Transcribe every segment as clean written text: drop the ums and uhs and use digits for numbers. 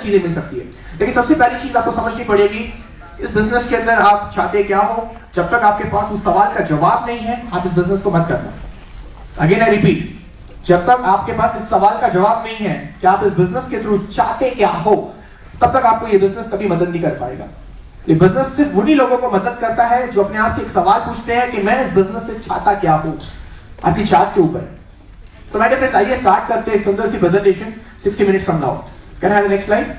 सारी चीजें मिल सकती है। लेकिन सबसे पहली चीज आपको समझनी पड़ेगी, इस बिजनेस के अंदर आप चाहते क्या हो, जब तक आपके पास उस सवाल का जवाब नहीं है आप इस बिजनेस को मत करना। अगेन आई रिपीट, जब तक आपके पास इस सवाल का जवाब नहीं है कि आप इस बिजनेस के थ्रू चाहते क्या हो, तब तक आपको ये बिजनेस कभी मदद नहीं कर पाएगा। ये बिजनेस सिर्फ उन्हीं लोगों को मदद करता है जो अपने आप से एक सवाल पूछते हैं कि मैं इस बिजनेस से चाहता क्या हूं, आपकी चाहत के ऊपर। तो मेरे फ्रेंड्स आइए स्टार्ट करते हैं एक सुंदर सी presentation 60 minutes from now. Can I have the next slide?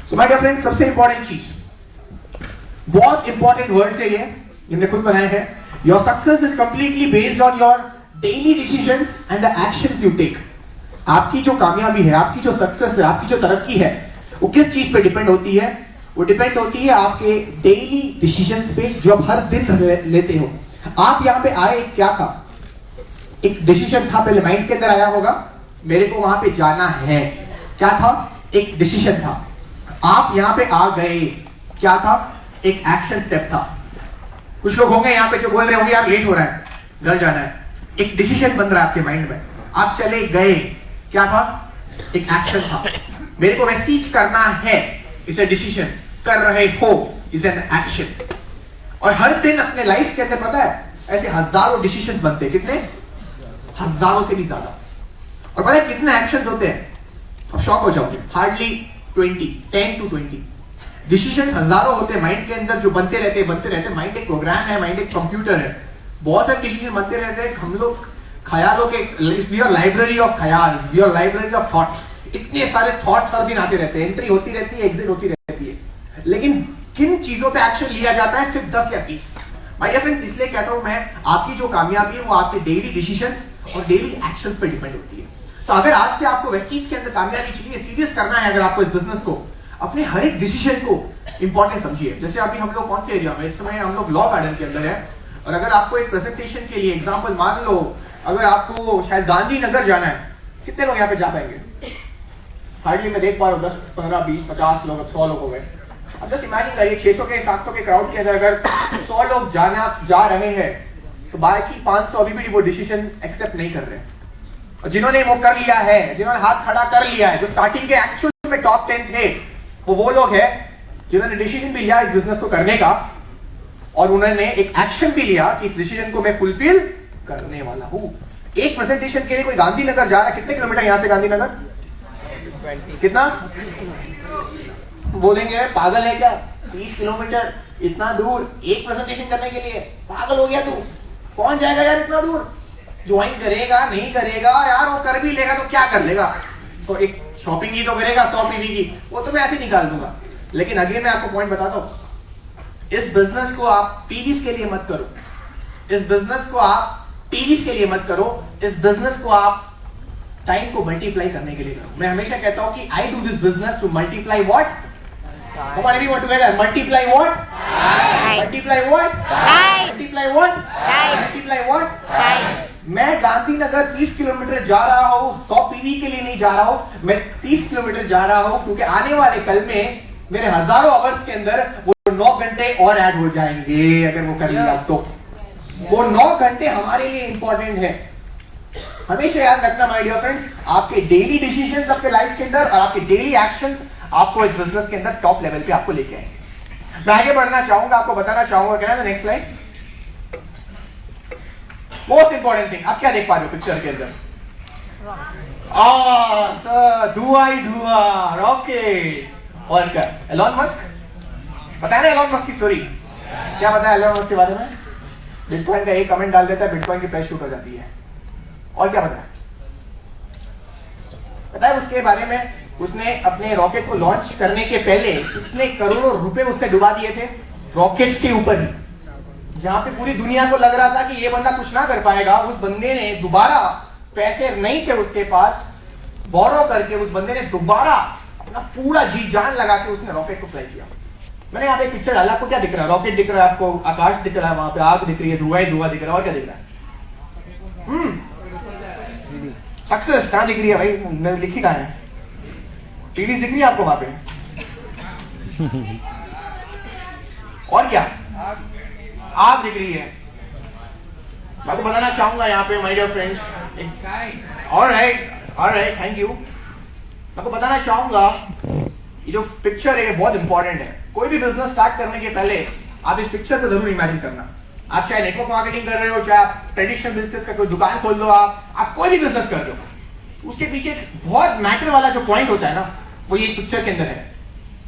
So my dear friends, सबसे इंपॉर्टेंट चीज, बहुत इंपॉर्टेंट वर्ड है ये, इन्होंने खुद बनाया है। Your success is completely based on your daily decisions and the actions you take. आपकी जो कामयाबी है, आपकी जो सक्सेस है, आपकी जो तरक्की है, वो किस चीज पे डिपेंड होती है? वो डिपेंड होती है आपके डेली डिसीजंस पे जो आप हर दिन लेते हो। आप यहां पे आए, क्या था? एक डिसीजन था, पहले माइंड के अंदर आया होगा, मेरे को वहां पे जाना है। क्या था? एक डिसीजन था। आप यहां पे आ गए, क्या था? एक एक्शन स्टेप था। कुछ लोग होंगे यहां पे जो बोल रहे होंगे यार लेट हो रहा है, घर जाना है। एक डिसीजन बन रहा है आपके माइंड में, आप चले गए, क्या था? एक एक्शन था। मेरे को वैसी चीज करना है, इज अ डिसीजन। कर रहे हो, इज एन एक्शन। और हर दिन अपने लाइफ के अंदर पता है ऐसे हजारों डिसीजंस बनते हैं। कितने? हजारों से भी ज्यादा। और पता है कितने एक्शंस होते हैं? आप शॉक हो जाओगे, हार्डली 10 to 20 डिसीजंस हजारों होते हैं माइंड के अंदर जो बनते रहते। माइंड एक प्रोग्राम है, माइंड एक कंप्यूटर है, बहुत सारे डिसीजन बनते रहते हैं। हम लोग ख्यालों के, वी आर लाइब्रेरी ऑफ ख्याल, we are library of thoughts. इतने सारे थॉट्स हर दिन आते रहते हैं, एंट्री होती रहती है, एग्जिट होती रहती है। लेकिन किन चीजों पे एक्शन लिया जाता है? सिर्फ 10 या 20। माय डियर फ्रेंड्स, इसलिए कहता हूं मैं, आपकी जो कामयाबी है वो आपके डेली डिसीजंस और डेली एक्शंस पे डिपेंड होती है। तो अगर आज से आपको वेस्टीज के अंदर कामयाबी चाहिए, सीरियस करना है अगर आपको इस बिजनेस को, अपने हर एक डिसीजन को इंपॉर्टेंट समझिए। जैसे अभी हम लोग कौन से एरिया में, इस समय हम लोग लॉ गार्डन के अंदर है, और अगर आपको एक प्रेजेंटेशन के लिए एग्जांपल मान लो, अगर आपको शायद गांधीनगर जाना है, कितने लोग यहाँ पे जा पाएंगे? हार्डली मैं देख पा रहा हूँ 10, 15, 20, 50 लोग, अब 100 लोग हो गए। अब जस्ट इमेजिन करिए 600 के 700 के क्राउड के अंदर अगर 100 लोग जा रहे हैं, तो बाकी 500 अभी भी वो डिसीजन एक्सेप्ट नहीं कर रहे। और जिन्होंने वो कर लिया है, जिन्होंने हाथ खड़ा कर लिया है, जो स्टार्टिंग के एक्चुअल में टॉप 10 थे, वो लोग हैं जिन्होंने डिसीजन भी लिया इस बिजनेस को करने का, और उन्होंने एक एक्शन भी लिया कि इस डिसीजन को मैं फुलफिल करने वाला हूं। एक प्रेजेंटेशन के लिए कोई गांधीनगर जा रहा है, कितने किलोमीटर यहां से गांधीनगर? कितना बोलेंगे? पागल है क्या? 30 किलोमीटर, इतना दूर एक प्रेजेंटेशन करने के लिए? पागल हो गया तू? कौन जाएगा यार इतना दूर? ज्वाइन करेगा नहीं करेगा यार? वो कर भी लेगा तो क्या कर लेगा? तो एक शॉपिंग ही तो करेगा 100 पीवी की, वो तो मैं ऐसे निकाल दूंगा। लेकिन अगले मैं आपको पॉइंट बताता हूं, इस बिजनेस को आप पीवीस के लिए मत करो, इस बिजनेस को आप पीवीस के लिए मत करो, इस बिजनेस को आप टाइम को मल्टीप्लाई करने के लिए करो। मैं हमेशा कहता हूं कि I do this business to multiply what? Come on everyone together, multiply what? Multiply what? Multiply what? Multiply what? मैं गांधीनगर 30 किलोमीटर जा रहा हूं 100 पीवी के लिए नहीं जा रहा हूं, मैं 30 किलोमीटर जा रहा हूं क्योंकि आने वाले कल में मेरे हजारों आवर्स के अंदर वो 9 घंटे और ऐड हो जाएंगे। अगर वो कर लिया तो वो 9 घंटे हमारे लिए इंपॉर्टेंट है। हमेशा याद रखना माय डियर फ्रेंड्स, आपके डेली डिसीजंस आपके लाइफ के अंदर और आपके डेली एक्शंस आपको इस बिजनेस के अंदर टॉप लेवल पे आपको लेके आएंगे। मैं आगे बढ़ना चाहूंगा, आपको बताना चाहूंगा, क्या है next slide? Most important thing, आप क्या देख पा रहे हो पिक्चर के अंदर? धुआं ही धुआं, रॉकेट। और क्या? एलोन मस्क, बताया ना एलोन मस्क की स्टोरी? क्या बताया एलोन मस्क के बारे में? बिटकॉइन का एक कमेंट डाल देता है, बिटकॉइन की प्राइस शूट हो जाती है। और क्या बताया? बताया उसके बारे में, उसने अपने रॉकेट को लॉन्च करने के पहले कितने करोड़ों रुपए उसने डुबा दिए थे रॉकेट्स के ऊपर ही, जहां पे पूरी दुनिया को लग रहा था कि ये बंदा कुछ ना कर पाएगा। उस बंदे ने दोबारा, पैसे नहीं थे उसके पास, बोरो करके उस बंदे ने दोबारा अपना पूरा जी जान लगा के उसने रॉकेट को फ्लाई किया। मैंने यहाँ पे एक पिक्चर डाला, आपको क्या दिख रहा है? रॉकेट दिख रहा है आपको, आकाश दिख रहा है, वहां पे आग दिख रही है, धुआं ही धुआं दिख रहा है, और क्या दिख रहा है? सक्सेस कहां दिख रही है भाई? लिखी कहां है? सीरीज दिख रही है आपको वहां पे? और क्या? आग दिख रही है। मैं आपको बताना चाहूंगा यहाँ पे my dear friends, alright thank you. मैं आपको बताना चाहूंगा ये जो पिक्चर है बहुत इंपॉर्टेंट है। कोई भी बिजनेस स्टार्ट करने के पहले आप इस पिक्चर को जरूर इमेजिन करना। आप चाहे नेटवर्क मार्केटिंग कर रहे हो, चाहे आप ट्रेडिशनल बिजनेस का कोई दुकान खोल दो, आप कोई भी बिजनेस कर रहे हो, उसके पीछे बहुत मैटर वाला जो पॉइंट होता है ना, वो ये पिक्चर के अंदर है।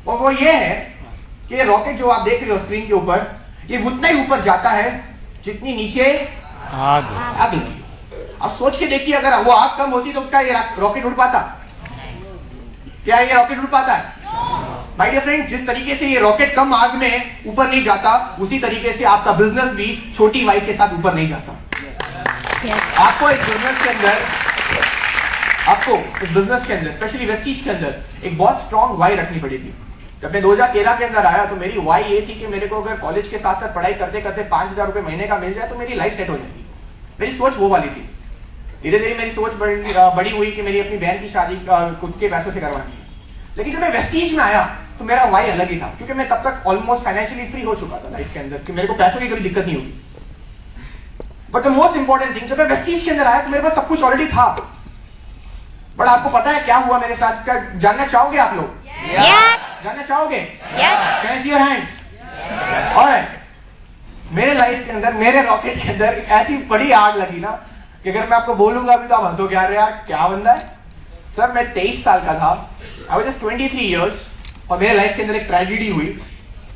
और वो ये है कि ये रॉकेट जो आप देख रहे हो स्क्रीन के ऊपर, ये उतना ही ऊपर जाता है जितनी नीचे आग लगती है। अब सोच के देखिए, अगर वो आग कम होती तो क्या ये रॉकेट उड़ पाता? क्या ये रॉकेट उड़ पाता है? माय डियर फ्रेंड, जिस तरीके से ये रॉकेट कम आग में ऊपर नहीं जाता, उसी तरीके से आपका बिजनेस भी छोटी वाई के साथ ऊपर नहीं जाता। आपको इस बिजनेस के अंदर स्पेशली वेस्टीज के अंदर एक बहुत स्ट्रॉन्ग वाई रखनी पड़ेगी। जब मैं 2013 के अंदर आया तो मेरी वाई ये थी कि मेरे को अगर कॉलेज के साथ साथ पढ़ाई करते करते 5,000 रुपए महीने का मिल जाए तो मेरी लाइफ सेट हो जाएगी। मेरी सोच वो वाली थी। धीरे धीरे मेरी सोच बड़ी हुई कि मेरी अपनी बहन की शादी खुद के पैसों से करवानी है। लेकिन जब मैं वेस्टीज में आया तो मेरा वाई अलग ही था, क्योंकि मैं तब तक ऑलमोस्ट फाइनेंशियली फ्री हो चुका था लाइफ के अंदर, कि मेरे को पैसों की कभी दिक्कत नहीं होगी। But the most important thing, जब मैं वेस्टीज के अंदर आया तो मेरे पास सब कुछ ऑलरेडी था। बट आपको पता है क्या हुआ मेरे साथ? क्या जानना चाहोगे आप लोग? जानना चाहोगे? Can see your hands? Alright. मेरे लाइफ के अंदर, मेरे रॉकेट के अंदर ऐसी बड़ी आग लगी ना कि अगर मैं आपको बोलूंगा अभी तो आप हंसोगे, यार यार क्या बंदा है। सर मैं 23 साल का था, आई वाज जस्ट 23 इयर्स, और मेरे लाइफ के अंदर एक ट्रेजेडी हुई।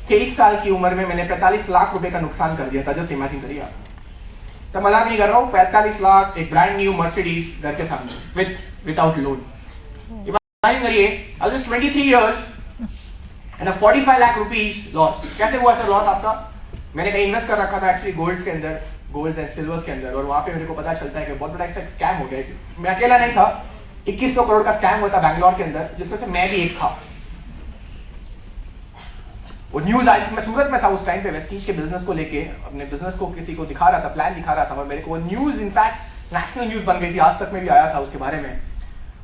23 साल की उम्र में मैंने 45 लाख रुपए का नुकसान कर दिया था। जस्ट इमेजिन करिए आप, तो मजाक नहीं कर रहा हूँ। 45 लाख एक ब्रांड न्यू मर्सिडीज घर के सामने विदाउट लोन। इमेजिन करिए, I was just 23 years and 45 lakh rupees loss. कैसे हुआ सर लॉस आपका? मैंने कहीं इन्वेस्ट कर रखा था एक्चुअली गोल्ड्स के अंदर, गोल्ड एंड सिल्वर्स के अंदर, और वहां पे मेरे को पता चलता है कि बहुत बड़ा ऐसा स्कैम हो गया। मैं अकेला नहीं था, 2100 करोड़ का स्कैम हुआ था बैंगलोर के अंदर, जिसमें से मैं भी एक था। वो न्यूज आई, मैं सूरत में था उस टाइम पे वेस्टीज के बिजनेस को लेके, अपने बिजनेस को किसी को दिखा रहा था, प्लान दिखा रहा था, और मेरे को वो न्यूज इनफैक्ट नेशनल न्यूज बन गई थी, आज तक में भी आया था उसके बारे में।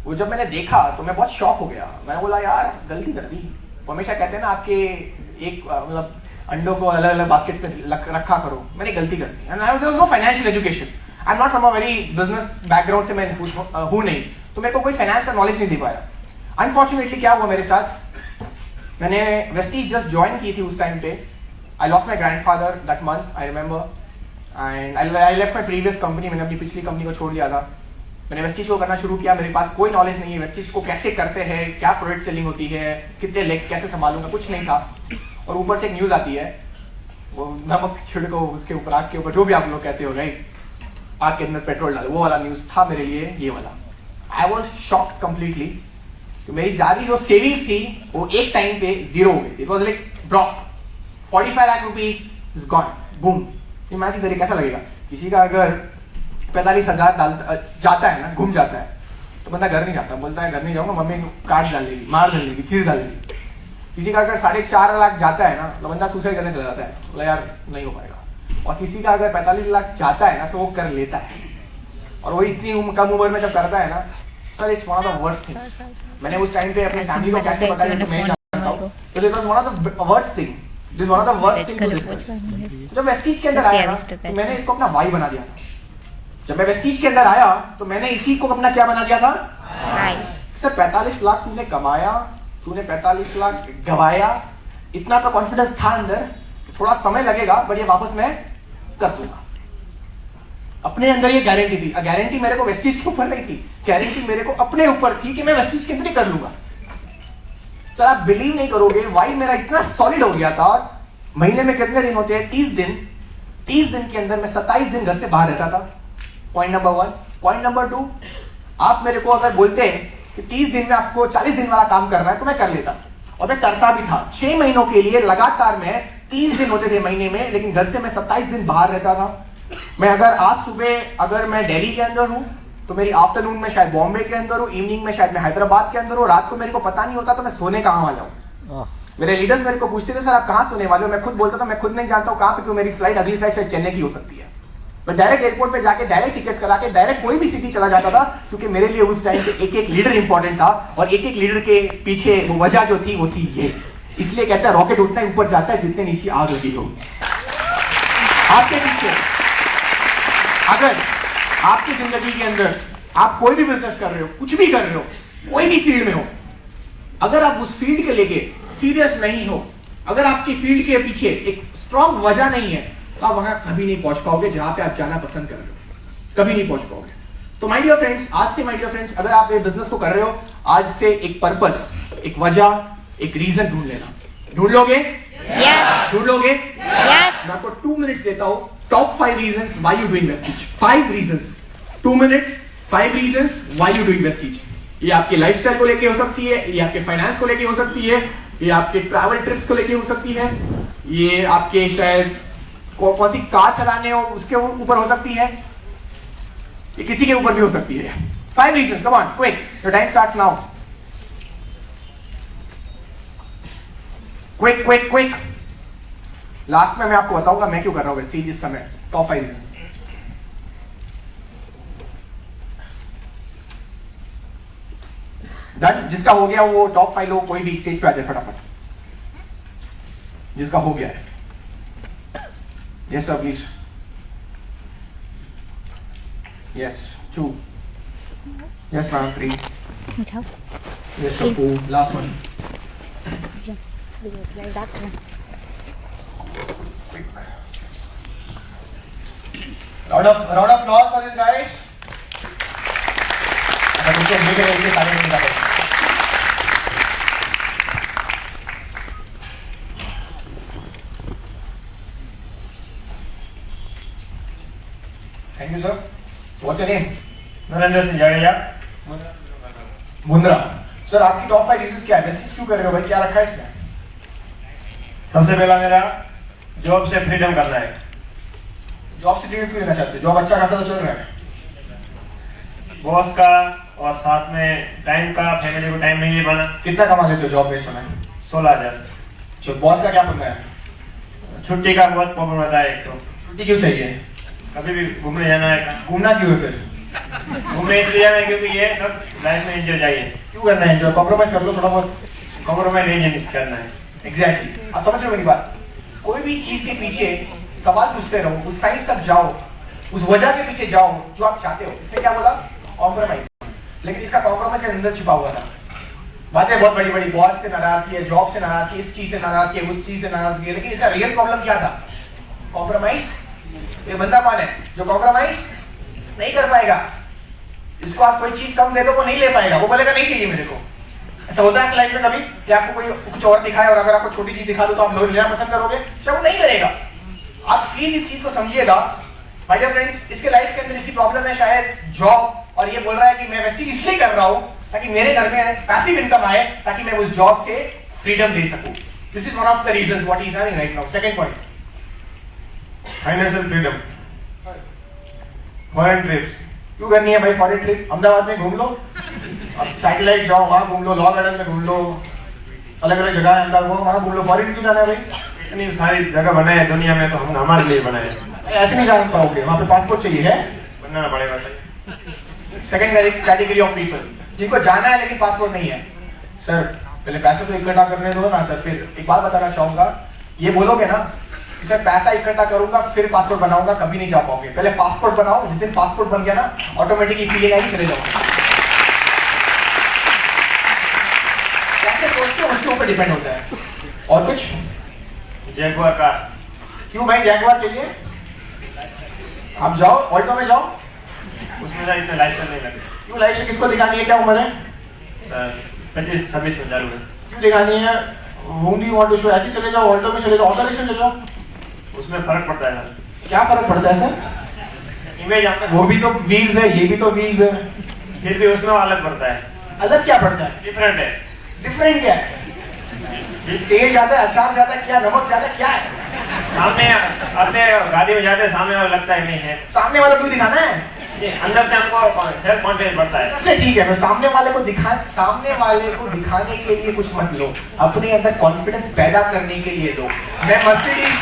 वो जब मैंने देखा तो मैं बहुत शॉक हो गया। मैंने बोला यार गलती कर दी। हमेशा कहते हैं ना आपके एक मतलब अंडों को अलग अलग बास्केट में रखा करो, मैंने गलती कर दी। And I was no financial education, I am not from a very business background से मैं हूं नहीं, तो मेरे को कोई फाइनेंस का नॉलेज नहीं दे पाया। अनफॉर्चुनेटली क्या हुआ मेरे साथ, मैंने वेस्टीज जस्ट ज्वाइन की थी उस टाइम पे। I lost my grandfather that month, I remember, and I left my previous company. मैंने अपनी पिछली कंपनी को छोड़ दिया था। मैंने वेस्टीज को करना शुरू किया। मेरे पास कोई नॉलेज नहीं है वेस्टीज को कैसे करते हैं, क्या प्रोडक्ट सेलिंग होती है, कितने लेग्स कैसे संभालूंगा, कुछ नहीं था। और ऊपर से एक न्यूज आती है, वो नमक छिड़को उसके ऊपर, आग के ऊपर, जो भी आप लोग कहते हो, राइट, आग के अंदर पेट्रोल डालो, वो वाला न्यूज था मेरे लिए ये वाला। I was shocked completely. तो मेरी सारी जो सेविंग्स थी वो एक टाइम पे जीरो हो गई। It was like drop, 45 lakh rupees is gone, boom. Imagine करिए कैसा लगेगा। किसी का अगर 45,000 जाता है ना, घूम जाता है, तो बंदा घर नहीं जाता, बोलता है घर नहीं जाऊंगा, मम्मी काट डालेगी, मार डालेगी, चीर डालेगी। किसी का अगर 4.5 लाख जाता है ना, तो बंदा सुसाइड करने चला जाता है, बोला यार नहीं हो पाएगा। और किसी का अगर 45 लाख जाता है ना, तो वो कर लेता है। और वो इतनी कम उम्र में जब करता है ना, sir it's one of the worst thing. मैंने उस टाइम पे अपने फैमिली को कैसे बताया कि मैं जानता हूं, तो it was one of the worst thing, this one of the worst thing. जब वेस्टीज के अंदर आया ना, तो मैंने इसको अपना वाई बना दिया था। जब मैं वेस्टीज के अंदर आया तो मैंने इसी को अपना क्या बना दिया था? सर 45 लाख तूने कमाया, तूने 45 लाख गवाया, इतना तो कॉन्फिडेंस था अंदर, थोड़ा समय लगेगा बट ये वापस मैं कर दूंगा। अपने अंदर ये गारंटी थी। गारंटी मेरे को वेस्टीज के ऊपर नहीं थी, गारंटी मेरे को अपने ऊपर थी कि मैं वेस्टीज के अंदर ही कर लूंगा। सर आप बिलीव नहीं करोगे, वाई मेरा इतना सॉलिड हो गया था। महीने में कितने दिन होते हैं? 30 दिन। 30 दिन के अंदर मैं 27 दिन घर से बाहर रहता था। Point number 1। पॉइंट नंबर 2, आप मेरे को अगर बोलते हैं कि 30 दिन में आपको 40 दिन वाला काम करना है तो मैं कर लेता, और मैं करता भी था। 6 महीनों के लिए लगातार मैं 30 दिन होते थे महीने में, लेकिन घर से मैं 27 दिन बाहर रहता था। मैं अगर आज सुबह अगर मैं दिल्ली के अंदर हूं तो मेरी आफ्टरनून में शायद बॉम्बे के अंदर हूं, इवनिंग में शायद मैं हैदराबाद के अंदर हूं। रात को मेरे को पता नहीं होता तो मैं सोने कहां वाला हूं। मेरे लीडर्स मेरे को पूछते थे सर आप कहां सोने वाले हो, मैं खुद बोलता था मैं खुद नहीं जानता हूं कहां पे, क्यों मेरी फ्लाइट अगली फ्लाइट शायद चेन्नई की हो सकती है। मैं डायरेक्ट एयरपोर्ट पे जाके डायरेक्ट टिकट्स करा के डायरेक्ट कोई भी सिटी चला जाता था, क्योंकि मेरे लिए उस टाइम पे एक एक लीडर इंपॉर्टेंट था, और एक एक लीडर के पीछे वो वजह जो थी वो थी ये। इसलिए कहता है रॉकेट उतना ही ऊपर जाता है जितने नीचे आग लगी हो। आपके पीछे अगर आपकी जिंदगी के अंदर आप कोई भी बिजनेस कर रहे हो, कुछ भी कर रहे हो, कोई भी फील्ड में हो, अगर आप उस फील्ड के लेके सीरियस नहीं हो, अगर आपकी फील्ड के पीछे एक स्ट्रॉन्ग वजह नहीं है, तो आप वहां कभी नहीं पहुंच पाओगे जहां पे आप जाना पसंद कर रहे हो, कभी नहीं पहुंच पाओगे। तो माय डियर फ्रेंड्स, आज से माय डियर फ्रेंड्स, अगर आप ये बिजनेस को कर रहे हो, आज से एक पर्पस, एक वजह, एक रीजन ढूंढ लेना। ढूंढ लोगे? Yes. ढूंढ लोगे? Yes. मैं आपको 2 मिनट्स देता हूं, top 5 reasons why you doing Vestige. 5 reasons, 2 minutes, 5 reasons why you doing Vestige. ये आपके लाइफस्टाइल को लेके हो सकती है, ये आपके फाइनेंस को लेके हो सकती है, ये आपके ट्रैवल ट्रिप्स को लेके हो सकती है, ये आपके शायद कौन सी कार चलाने हो उसके ऊपर हो सकती है, ये किसी के ऊपर भी हो सकती है। 5 reasons, come on, quick, your time starts now. Quick quick quick. Last में मैं आपको बताऊंगा मैं क्यों कर रहा हूं वेस्टीज इस समय। Top 5 reasons. डन। जिसका हो गया वो टॉप 5 लोग कोई भी स्टेज पे आ जाए फटाफट, जिसका हो गया है। Yes sir please. Yes 2। Yes ma'am 3। Yes sir 4। Last one. Round of applause for these guys. अगर उनके मिल गए इसके सारे नहीं कर Thank you sir. So what's your name? Narendra Singh Jadeja. Mundra. Sir आपकी टॉप 5 रीजंस क्या है? वेस्टीज क्यों कर रहे हो भाई? क्या रखा है इसमें? सबसे पहला मेरा जॉब से फ्रीडम करना है। जॉब से फ्रीडम क्यों लेना चाहते हो? जॉब अच्छा खासा तो चल रहा है। बॉस का और साथ में टाइम का, फैमिली को टाइम नहीं दे पाना। कितना कमा लेते हो जॉब में इस समय? 16,000। तो बॉस का क्या बनना है? छुट्टी का बहुत प्रॉब्लम होता है। एक तो छुट्टी क्यों चाहिए? कभी भी घूमने जाना है। घूमना क्यों है फिर? घूमने इसलिए जाना है क्योंकि ये सब लाइफ में एंजॉय चाहिए। क्यों करना है एंजॉय? कॉम्प्रोमाइज कर लो थोड़ा बहुत। कॉम्प्रोमाइज नहीं करना है। एग्जैक्टली। आप समझ रहे हो मेरी बात? कोई भी चीज के पीछे सवाल पूछते रहो, उस साइंस तक जाओ, उस वजह के पीछे जाओ जो आप चाहते हो। इसने क्या बोला? कॉम्प्रोमाइज। लेकिन इसका कॉम्प्रोमाइज के अंदर छिपा हुआ था। बातें बहुत बड़ी बड़ी, बॉस से नाराजगी है, जॉब से नाराजगी, इस चीज से नाराजगी है, उस चीज से नाराजगी है, लेकिन इसका रियल प्रॉब्लम क्या था? कॉम्प्रोमाइज। ये बंदा कौन है जो कॉम्प्रोमाइज नहीं कर पाएगा? इसको आप कोई चीज कम दे दो वो नहीं ले पाएगा, वो बोलेगा नहीं चाहिए मेरे को। ऐसा होता है लाइफ में कभी कि आपको कोई कुछ और दिखाए और अगर आपको छोटी चीज दिखा दो तो आप लोग लेना पसंद करोगे? शायद वो नहीं करेगा। आप प्लीज इस चीज को समझिएगा माय डियर फ्रेंड्स। इसके लाइफ के अंदर इसकी प्रॉब्लम है शायद जॉब, और ये बोल रहा है कि मैं वेस्टीज इसलिए कर रहा हूं ताकि मेरे घर में पैसिव इनकम आए, ताकि मैं उस जॉब से फ्रीडम दे सकूं। This is one of the reasons what he is having right now. Second point, financial freedom. Foreign trips. क्यों करनी है भाई फॉरेन ट्रिप? अहमदाबाद में घूम लो, अब सैटेलाइट जाओ वहां घूम लो, लॉ गार्डन में घूम लो, अलग अलग जगह है अंदर वो वहां घूम लो। फॉरेन क्यों जाना है भाई? इतनी सारी जगह बनाए है दुनिया में, तो हम हमारे लिए बनाए हैं। ऐसे नहीं जा पाओगे, वहां पे पासपोर्ट चाहिए है। बनना पड़ेगा सही। सेकंड कैटेगरी ऑफ पीपल जिनको जाना है लेकिन पासपोर्ट नहीं है। सर पहले पैसे तो इकट्ठा करने दो ना सर। फिर एक बात बताना चाहूंगा, ये बोलोगे ना कि सर पैसा इकट्ठा करूंगा फिर पासपोर्ट बनाऊंगा, कभी नहीं जा पाओगे। पहले पासपोर्ट बनाओ, जिस दिन पासपोर्ट बन गया ना ऑटोमेटिकली फीलिंग आएगी, चले जाओगे। कैसे सोचते हो उसके ऊपर डिपेंड होता है। और कुछ? Jaguar car. क्यों भाई जैगुआर चाहिए? आप जाओ ऑल्टो में जाओ, उसमें सर इतना लाइसेंस नहीं लगे। क्यों लाइसेंस किसको दिखानी है? क्या उम्र है? 25-26 में चालू है। क्यों दिखानी है? whom do you want to show? ऐसे चले जाओ, ऑल्टो में चले जाओ, ऑटो रिक्शा चले जाओ। उसमें फर्क पड़ता है सर। क्या फर्क पड़ता है सर? इमेज आपका, वो भी तो व्हील्स है, ये भी तो व्हील्स है। फिर भी उसमें अलग पड़ता है। अलग क्या पड़ता है? डिफरेंट है। डिफरेंट क्या है? तेज जाता है, अचार जाता है, क्या नमक जाता है, क्या है? सामने आते गाड़ी में जाते सामने वाला लगता है नहीं है। सामने वाला क्यों दिखाना है? ये अंदर से हमको सेल्फ कॉन्फिडेंस बढ़ता है। अच्छा ठीक है, मैं सामने वाले को दिखाने के लिए कुछ मत लो, अपने अंदर कॉन्फिडेंस पैदा करने के लिए लो। मैं मर्सिडीज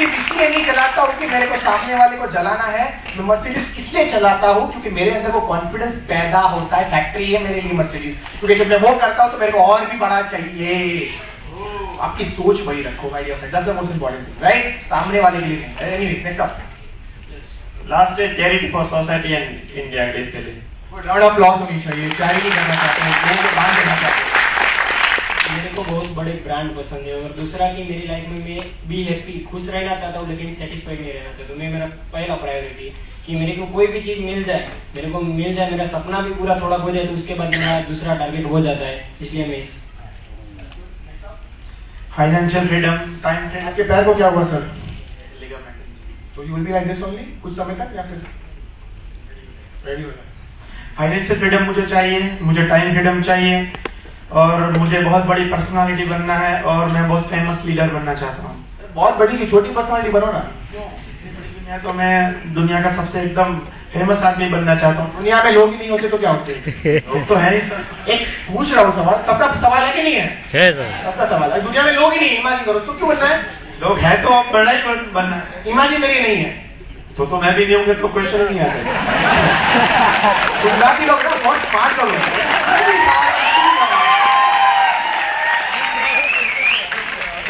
इसलिए नहीं चलाता हूँ कि मेरे को सामने वाले को जलाना है। मैं मर्सिडीज इसलिए चलाता हूँ क्योंकि मेरे अंदर वो कॉन्फिडेंस पैदा होता है। फैक्ट्री है मेरे लिए मर्सिडीज, क्योंकि जब मैं वो करता हूँ तो मेरे को और भी बड़ा चाहिए। आपकी सोच वही रखो भाई, that's the most important thing, right? सामने वाले के लिए नहीं। Anyways next up. लास्ट है charity for society and India. इसके लिए राउंड ऑफ अप्लॉज होनी चाहिए। चैरिटी करना चाहते हैं, लोगों को दान देना चाहते हैं। मेरे को बहुत बड़े ब्रांड पसंद है। और दूसरा कि मेरी लाइफ में मैं बी हैप्पी, खुश रहना चाहता हूँ, लेकिन सेटिस्फाइड नहीं रहना चाहता। मैं मेरा पहला प्रायोरिटी कि मेरे को कोई भी चीज़ मिल जाए, मेरा सपना भी पूरा थोड़ा हो जाए, तो उसके बाद मेरा दूसरा टारगेट हो जाता है। इसलिए मैं फाइनेंशियल फ्रीडम, टाइम फ्रीडम। आपके पैर को क्या हुआ सर? लिगामेंट। तो you will be like this only कुछ समय तक या फिर रेडी हो जाए? फाइनेंशियल फ्रीडम मुझे चाहिए, मुझे टाइम फ्रीडम चाहिए, और मुझे बहुत बड़ी पर्सनालिटी बनना है, और मैं बहुत फेमस लीडर बनना चाहता हूँ। बहुत बड़ी की छोटी पर्सनालिटी बनो ना। तो मैं दुनिया का सबसे एकदम फेमस आदमी बनना चाहता हूँ। दुनिया में लोग ही नहीं होते तो क्या होते? लोग तो है ही सर। एक पूछ रहा हूँ सवाल, सबका सवाल है कि नहीं है? है सर। सबका सवाल है। दुनिया में लोग ही नहीं, इमेजिन करो तो क्यों बनना है? लोग है तो अब बड़ा ही बनना है। इमेजिनरी नहीं है तो मैं भी नहीं होंगे तो क्वेश्चन नहीं आता। गुजराती लोग ना बहुत स्मार्ट लोग हैं।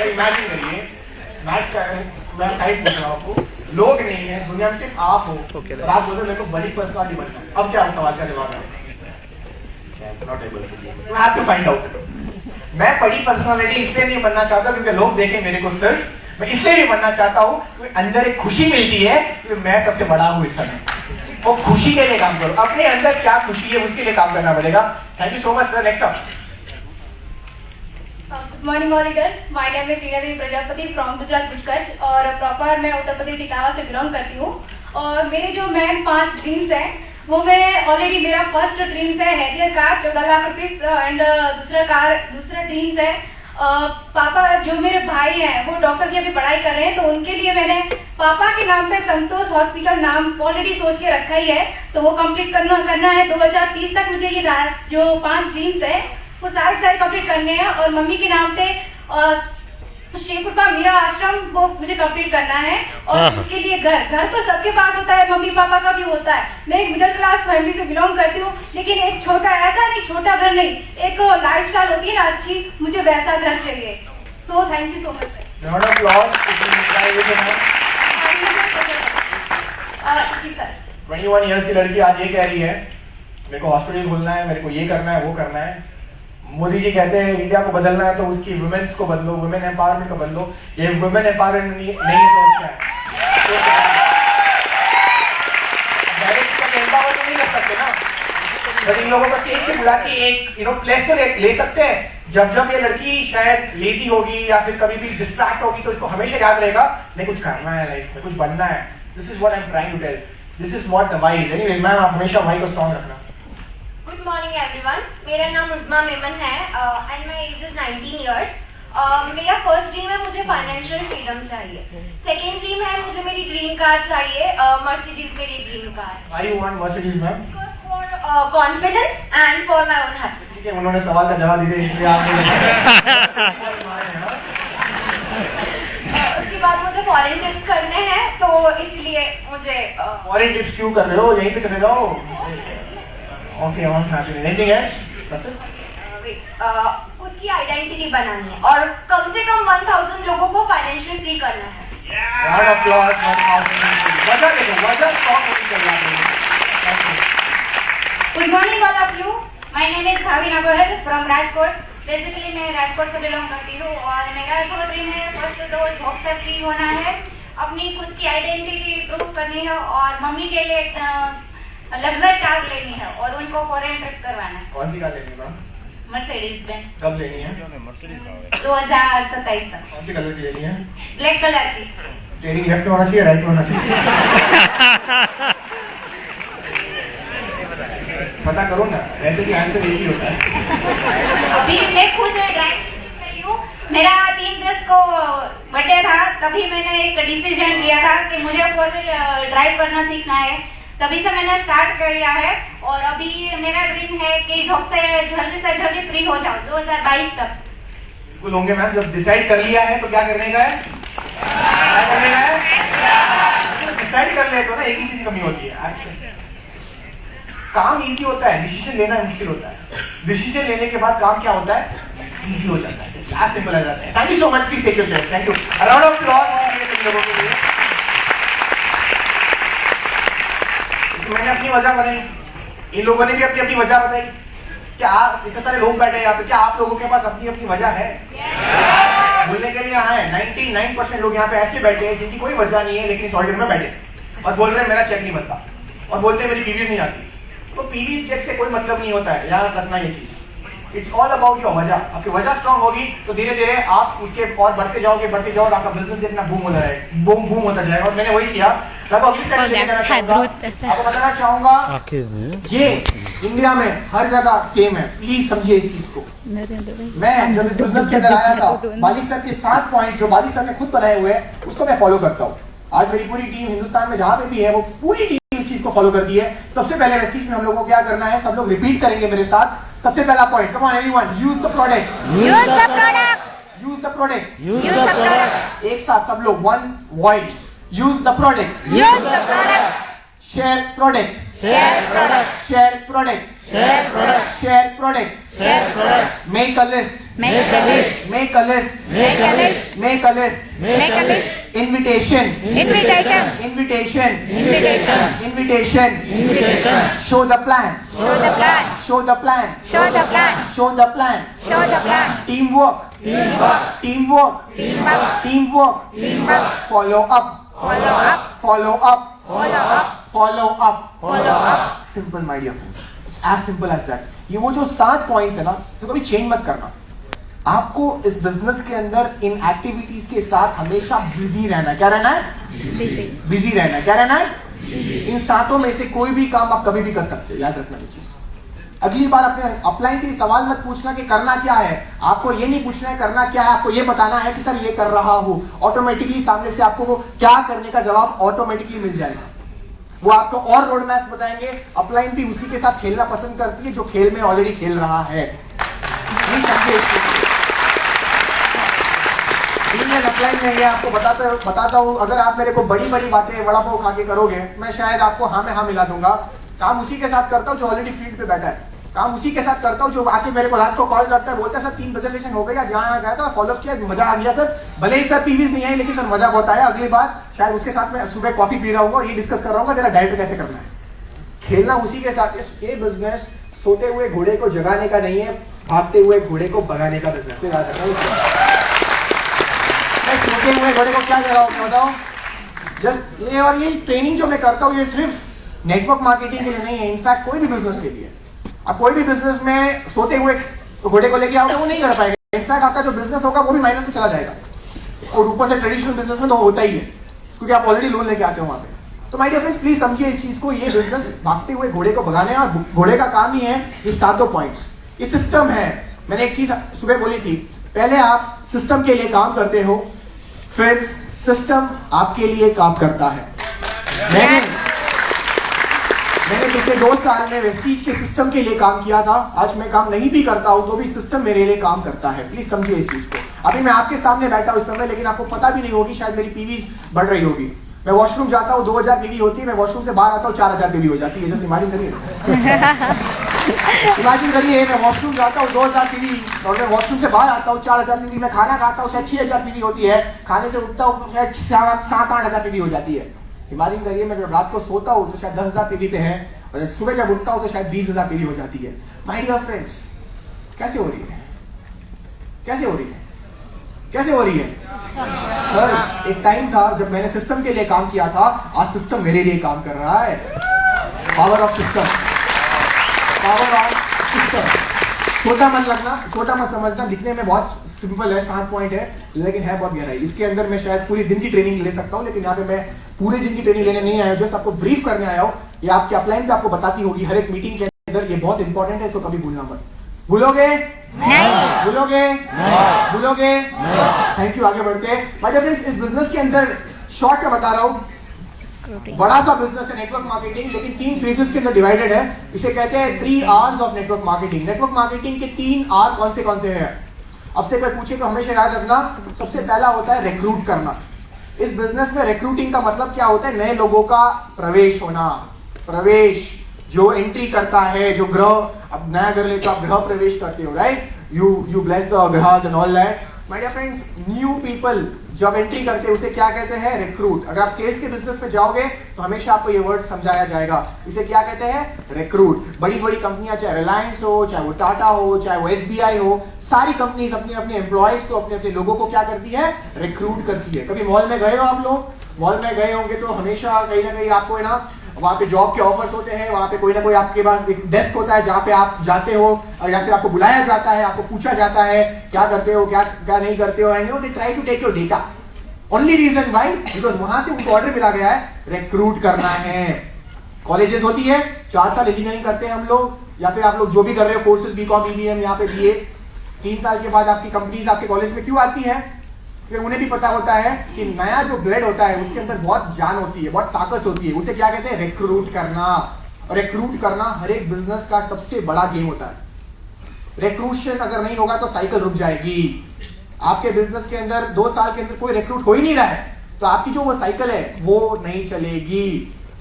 इमेजिन करिए, मैथ्स का मैं साइड पूछ रहा हूँ आपको, लोग नहीं है दुनिया में, सिर्फ आप हो। और आप बोल रहे हो मेरे को बड़ी पर्सनालिटी बनना है। अब क्या सवाल का जवाब है? Not able to have to find out. मैं बड़ी पर्सनालिटी इसलिए नहीं बनना चाहता क्योंकि लोग देखें मेरे को सिर्फ, मैं इसलिए नहीं बनना चाहता हूँ क्योंकि अंदर एक खुशी मिलती है कि मैं सबसे बड़ा हूँ इस समय। वो खुशी के लिए काम करो, अपने अंदर क्या खुशी है उसके लिए काम करना पड़ेगा। Thank you so much sir. Next up. Good morning all leaders, my name is Reena Devi Prajapati from Gujarat गुजकच्छ, और प्रॉपर मैं उत्तर प्रदेश इटावा से बिलोंग करती हूँ। और मेरे जो मेन 5 ड्रीम्स हैं वो मैं ऑलरेडी, मेरा फर्स्ट ड्रीम्स है हेडियर कार 14 लाख रुपीस, एंड दूसरा ड्रीम्स है पापा, जो मेरे भाई हैं वो डॉक्टर की अभी पढ़ाई कर रहे हैं, तो उनके लिए मैंने पापा के नाम पे संतोष हॉस्पिटल नाम ऑलरेडी सोच के रखा ही है, तो वो कंप्लीट करना है। 2030 तक मुझे ये जो 5 ड्रीम्स है वो सारे कंप्लीट करने हैं। और मम्मी के नाम पे शेखुपा मीरा आश्रम वो मुझे कंप्लीट करना है। और उसके लिए घर तो सबके पास होता है, मम्मी पापा का भी होता है। मैं एक मिडिल क्लास फैमिली से बिलोंग करती हूँ, लेकिन एक छोटा, ऐसा नहीं छोटा घर नहीं, एक लाइफस्टाइल होती है ना अच्छी, मुझे वैसा घर चाहिए। So thank you so much sir. 21 years की लड़की आज ये कह रही है मेरे को हॉस्पिटल खोलना है, मेरे को ये करना है, वो करना है। मोदी जी कहते हैं इंडिया को बदलना है तो उसकी वुमेन्स को बदलो, वुमेन एम्पावरमेंट को बदलो। ये वुमेन एम्पावरमेंट नहीं है तो क्या है? डायरेक्ट एम्पावरमेंट नहीं कर सकते ना, बट इन लोगों को स्टेज पे बुला के एक प्लेस तो ले सकते हैं। जब ये लड़की शायद लेजी होगी या फिर कभी भी डिस्ट्रैक्ट होगी तो इसको हमेशा याद रहेगा नहीं कुछ करना है लाइफ में, कुछ बनना है। This is what I am trying to tell, this is what the why. Anyway ma'am, आप हमेशा वाई को स्ट्रांग रखना। गुड मॉर्निंग एवरीवन, मेरा नाम उस्मा मेमन है and my age is 19 years. मेरा फर्स्ट ड्रीम है मुझे फाइनेंशियल फ्रीडम चाहिए। सेकेंड ड्रीम है मुझे मेरी ड्रीम कार चाहिए, मर्सिडीज मेरी dream car. Why you want Mercedes ma'am? For confidence and for my own happiness. ठीक है, उन्होंने सवाल का जवाब दिया इसलिए आपने उसके बाद मुझे फॉरेन ट्रिप्स करने हैं, तो इसलिए मुझे फॉरेन ट्रिप्स क्यों कर रहे हो? यहीं पे चले जाओ। Okay, I am happy. Anything else? That's it. खुद की आइडेंटिटी बनानी है और कम से कम 1000 लोगों को फाइनेंशियल फ्री करना है। Round of applause 1000। वजह देखो, वजह स्टॉप होनी चाहिए। Good morning all of you, my name is Bhavina Goyal from Rajkot. Basically मैं राजकोट से बिलोंग करती हूँ और मेरा जो ड्रीम है फर्स्ट तो जॉब से फ्री होना है, अपनी खुद की आइडेंटिटी प्रूव करनी है और मम्मी के लिए लग्जरी कार लेनी है और उनको फॉरेन ट्रिप करवाना है। कौन सी कार लेनी है मैम? Mercedes Benz. कब लेनी है? 2027 तक। कौन सी कलर की लेनी है? ब्लैक कलर की। स्टीयरिंग लेफ्ट में होना चाहिए, राइट में होना चाहिए? पता करो ना, ऐसे भी आंसर एक ही होता है। अभी मैं खुद ड्राइव कर रही हूँ, मेरा 3 अगस्त को बर्थडे था, तभी मैंने एक डिसीजन लिया था कि मुझे 4 व्हीलर ड्राइव करना सीखना है, तभी से मैंने स्टार्ट कर लिया है। और अभी मेरा ड्रीम है कि जॉब से जल्दी फ्री हो जाऊँ 2022 तक। बिल्कुल होंगे मैम, जब डिसाइड कर लिया है तो क्या करने का है? क्या करने का है? डिसाइड कर ले तो ना एक ही चीज कमी होती है, एक्शन। काम इजी होता है, डिसीजन लेना मुश्किल होता है। डिसीजन लेने के बाद काम क्या होता है? इजी हो जाता है। It's as simple as that. Thank you so much, please take your chair. Thank you. A round of applause लोगों के लिए। मैंने अपनी वजह बनाई, इन लोगों ने भी अपनी अपनी वजह बताई। क्या आप इतने सारे लोग बैठे हैं यहाँ पे, क्या आप लोगों के पास अपनी अपनी वजह है? बोलने के लिए आए 99% लोग यहाँ पे ऐसे बैठे हैं जिनकी कोई वजह नहीं है, लेकिन इस ऑडिटर में बैठे और बोल रहे हैं मेरा चेक नहीं बनता, और बोलते हैं मेरी पीवीज नहीं आती। तो पीवीज चेक से कोई मतलब नहीं होता है, याद रखना ये चीज। इट्स ऑल अबाउट योर वजह। आपकी वजह स्ट्रांग होगी तो धीरे धीरे आप उसके और बढ़ते जाओगे और आपका बिजनेस कितना बूम होता है, बूम होता जाएगा। और मैंने वही किया। अब अगली स्लाइड आपको बताना चाहूंगा, ये इंडिया में हर जगह सेम है, प्लीज समझिए इस चीज को। मैं जब इस बिजनेस के अंदर आया था, बाली सर के 7 पॉइंट्स जो बाली सर ने खुद बनाए हुए हैं उसको मैं फॉलो करता हूँ। आज मेरी पूरी टीम हिंदुस्तान में जहां पे भी है वो पूरी टीम इस चीज को फॉलो करती है। सबसे पहले वेस्टीज में हम लोगों को क्या करना है, सब लोग रिपीट करेंगे मेरे साथ। सबसे पहला point, come on everyone, use the product, Use the product. Use the product, Use the product. एक साथ सब लोग, one voice, use the product, Use the product. Share product, Share product. Share product, Share product. Share product, Share product. Make a list, Make a list. Make a list, Make a list. Make a list, Make a list. invitation, Invitation. invitation, Invitation. invitation, Invitation. show the plan, Show the plan. show the plan, Show the plan. show the plan, Show the plan. teamwork, Teamwork. teamwork, Teamwork. teamwork, Teamwork. follow up, Follow up. follow up, Follow up. follow up, Follow up. simple my dear friends, it's as simple as that। ये वो जो 7 points है ना, तो कभी change मत करना। आपको इस बिजनेस के अंदर इन एक्टिविटीज के साथ हमेशा बिजी रहना है। क्या रहना है? बिजी रहना है। क्या रहना है? इन 7 में से कोई भी काम आप कभी भी कर सकते हो, याद रखना ये चीज। अगली बार अपने अपलाइन से सवाल मत पूछना कि करना क्या है। आपको ये नहीं पूछना है करना क्या है, आपको ये बताना है कि सर ये कर रहा हूं। ऑटोमेटिकली सामने से आपको वो क्या करने का जवाब ऑटोमेटिकली मिल जाएगा। वो आपको और रोड मैप बताएंगे। अपलाइन भी उसी के साथ खेलना पसंद करती है जो खेल में ऑलरेडी खेल रहा है। अपलाइन में ये आपको बताता हूँ, अगर आप मेरे को बड़ी बड़ी बातें वड़ा पाव खा के करोगे, मैं शायद आपको हाँ में हाँ मिला दूंगा। काम उसी के साथ करता हूँ जो ऑलरेडी फील्ड पे बैठा है। काम उसी के साथ करता हूँ जो आके मेरे को रात को कॉल करता है, बोलता है सर 3 प्रेजेंटेशन हो गई, आज यहाँ गया था, फॉलो किया, मजा आ गया सर। भले ही सर पीवीज नहीं आई, लेकिन सर मजा बहुत आया। अगली बार शायद उसके साथ मैं सुबह कॉफी पी रहा हूँ और ये डिस्कस कर रहा हूँ तेरा डाइट कैसे करना है। खेलना उसी के साथ। ये बिजनेस सोते हुए घोड़े को जगाने का नहीं है, भागते हुए घोड़े को भगाने का बिजनेस है। सोते हुए घोड़े को क्या जगाओ बताओ? जस्ट ये, और ये ट्रेनिंग जो मैं करता हूँ ये सिर्फ नेटवर्क मार्केटिंग के लिए नहीं है, इनफैक्ट कोई भी बिजनेस के लिए। आप कोई भी बिजनेस में सोते हुए घोड़े को लेके आओगे वो नहीं कर पाएगा। इनफैक्ट आपका जो बिजनेस होगा वो भी माइनस में चला जाएगा। और ऊपर से ट्रेडिशनल बिजनेस में तो होता ही है, क्योंकि आप ऑलरेडी लोन लेके आते हो वहां पे। तो माय डियर फ्रेंड्स, प्लीज समझिए इस चीज को। ये बिजनेस भागते हुए घोड़े को भगाने, और घोड़े का काम ही है ये 7 पॉइंट्स। ये सिस्टम है। मैंने एक चीज सुबह बोली थी, पहले आप सिस्टम के लिए काम करते हो, फिर सिस्टम आपके लिए काम करता है। मैंने पिछले 2 साल में वेस्टीज के सिस्टम के लिए काम किया था। आज मैं काम नहीं भी करता हूं तो भी सिस्टम मेरे लिए काम करता है। प्लीज समझिए इस चीज को। अभी मैं आपके सामने बैठा हूं इस समय, लेकिन आपको पता भी नहीं होगी, शायद मेरी पीवी बढ़ रही होगी। मैं वॉशरूम जाता हूँ 2000 पीवी होती है, मैं वॉशरूम से बाहर आता हूँ 4000 पीवी हो जाती है। जस्ट इमेजिन करिए, इमेजिन करिए, मैं वॉशरूम जाता हूँ 2000 पीवी और मैं वॉशरूम से बाहर आता हूँ 4000 पीवी। मैं खाना खाता हूँ शायद 6000 पीवी होती है, खाने से उठता हूँ शायद 7-8 पीवी हो जाती है। इमेजिन करिए, मैं जब रात को सोता हूँ तो शायद 10,000 पीवी पे है, और सुबह जब उठता हूँ तो शायद 20,000 पीवी हो जाती है। माय डियर फ्रेंड्स, कैसे हो रही है? कैसे हो रही है? कैसे हो रही है? सर, एक टाइम था जब मैंने सिस्टम के लिए काम किया था, आज सिस्टम मेरे लिए काम कर रहा है। Power of system, power of system. छोटा मत लगना, छोटा मत समझना, दिखने में बहुत सिंपल है, 7 पॉइंट है, लेकिन है बहुत गहराई। इसके अंदर मैं शायद पूरी दिन की ट्रेनिंग ले सकता हूँ, लेकिन यहाँ पे मैं पूरे दिन की ट्रेनिंग लेने नहीं आया हूँ, जस्ट आपको ब्रीफ करने आया हूँ। ये आपके अपलाइन पे आपको बताती होगी हर एक मीटिंग के अंदर। ये बहुत इंपॉर्टेंट है, इसको कभी भूलना मत। भूलोगे नहीं, भूलोगे नहीं, भूलोगे नहीं। Thank you. आगे बढ़ते हैं माय डियर फ्रेंड्स। इस बिजनेस के अंदर शॉर्ट में बता रहा हूँ, बड़ा सा बिजनेस है नेटवर्क मार्केटिंग, लेकिन 3 फेजेस के अंदर डिवाइडेड है। इसे कहते हैं 3 R's of network marketing. Network marketing के 3 R कौन से हैं? अब से कोई पूछे तो हमेशा याद रखना, सबसे पहला होता है रिक्रूट करना। इस बिजनेस में रिक्रूटिंग का मतलब क्या होता है? नए लोगों का प्रवेश होना। प्रवेश, जो एंट्री करता है, जो गृह, अब नया घर ले तो आप गृह प्रवेश करते हो, राइट? यू ब्लेस द ग्रहस and all that. My dear friends, new people जब एंट्री करते हैं उसे क्या कहते हैं? रिक्रूट। अगर आप सेल्स के बिजनेस में जाओगे तो हमेशा आपको ये वर्ड समझाया जाएगा, इसे क्या कहते हैं? रिक्रूट। बड़ी बड़ी कंपनियां, चाहे रिलायंस हो, चाहे वो टाटा हो, चाहे वो SBI हो, सारी कंपनीज अपने अपने एम्प्लॉयज को, अपने अपने लोगों को क्या करती है? रिक्रूट करती है। कभी मॉल में गए हो आप लोग? मॉल में गए होंगे तो हमेशा कहीं ना कहीं आपको है ना वहाँ पे जॉब के ऑफर्स होते हैं, वहाँ पे कोई ना कोई आपके पास एक डेस्क होता है जहाँ पे आप जाते हो और या फिर आपको बुलाया जाता है, आपको पूछा जाता है क्या करते हो, क्या क्या नहीं करते हो, and they try to take your data. Only reason why, because वहां से उनको ऑर्डर मिला गया है रिक्रूट करना है। कॉलेजेस होती है, 4 साल इंजीनियरिंग करते हैं हम लोग, या फिर आप लोग जो भी कर रहे हो कोर्सेज, BCom BBM, यहाँ पे BA, 3 साल के बाद आपकी कंपनीज आपके कॉलेज में क्यों आती है? फिर उन्हें भी पता होता है कि नया जो ब्लड होता है उसके अंदर बहुत जान होती है, बहुत ताकत होती है, उसे क्या कहते हैं? रिक्रूट करना। और रिक्रूट करना हर एक बिजनेस का सबसे बड़ा गेम होता है। रिक्रूशन अगर नहीं होगा तो साइकिल रुक जाएगी। आपके बिजनेस के अंदर 2 साल के अंदर कोई रिक्रूट हो ही नहीं रहा है तो आपकी जो वो साइकिल है वो नहीं चलेगी।